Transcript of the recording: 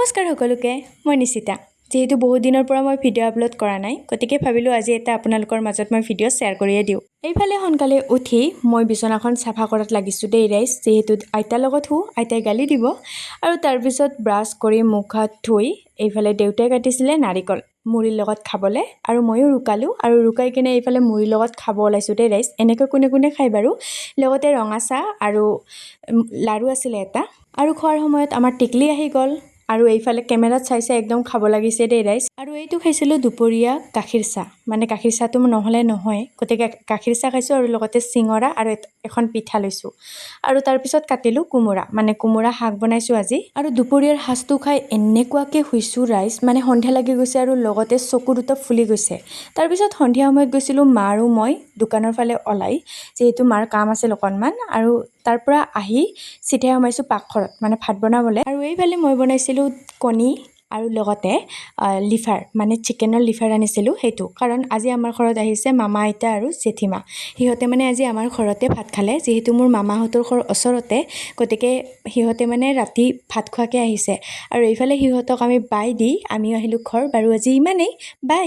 নমস্কাৰ সকলোকে, মই নিশিতা। যেহেতু বহুত দিনৰ পৰা মই ভিডিঅ' আপলোড কৰা নাই, গতিকে ভাবিলোঁ আজি এটা আপোনালোকৰ মাজত মই ভিডিঅ' শ্বেয়াৰ কৰিয়ে দিওঁ। এইফালে সোনকালে উঠি মই বিচনাখন চাফা কৰাত লাগিছোঁ দেই ৰাইজ, যিহেতু আইতাৰ লগত শু, আইতাই গালি দিব। আৰু তাৰপিছত ব্ৰাছ কৰি মুখ হাত ধুই এইফালে দেউতাই কাটিছিলে নাৰিকল মুড়িৰ লগত খাবলৈ, আৰু ময়ো ৰুকালোঁ আৰু ৰুকাই কিনে এইফালে মুড়িৰ লগত খাব ওলাইছোঁ দেই ৰাইজ। এনেকৈ কোনে কোনে খায় বাৰু। লগতে ৰঙা চাহ আৰু লাৰু আছিলে এটা, আৰু খোৱাৰ সময়ত আমাৰ টিকলি আহি গ'ল। আৰু এইফালে কেমেৰাত চাইছে একদম খাব লাগিছে দেই ৰাইজ। আৰু এইটো খাইছিলোঁ দুপৰীয়া গাখীৰ চাহ, মানে গাখীৰ চাহটো নহ'লে নহয়, গতিকে গাখীৰ চাহ খাইছোঁ আৰু লগতে চিঙৰা আৰু এখন পিঠা লৈছোঁ। আৰু তাৰপিছত কাটিলোঁ কোমোৰা, মানে কোমোৰা শাক বনাইছোঁ আজি। আৰু দুপৰীয়াৰ সাজটো খাই এনেকুৱাকৈ শুইছোঁ ৰাইজ, মানে সন্ধিয়া লাগি গৈছে আৰু লগতে চকু দুটা ফুলি গৈছে। তাৰপিছত সন্ধিয়া সময়ত গৈছিলোঁ মা আৰু মই দোকানৰ ফালে ওলাই, যিহেতু মাৰ কাম আছিল অকণমান, আৰু তাৰ পৰা আহি চিধাই সোমাইছোঁ পাকঘৰত, মানে ভাত বনাবলৈ। আৰু এইফালে মই বনাইছিলোঁ কণী আৰু লগতে লিভাৰ, মানে চিকেনৰ লিভাৰ আনিছিলোঁ সেইটো, কাৰণ আজি আমাৰ ঘৰত আহিছে মামা আইতা আৰু জেঠীমা। সিহঁতে মানে আজি আমাৰ ঘৰতে ভাত খালে, যিহেতু মোৰ মামাহঁতৰ ঘৰ ওচৰতে, গতিকে সিহঁতে মানে ৰাতি ভাত খোৱাকৈ আহিছে। আৰু এইফালে সিহঁতক আমি বাই দি আমিও আহিলোঁ ঘৰ। বাৰু আজি ইমানেই, বাই।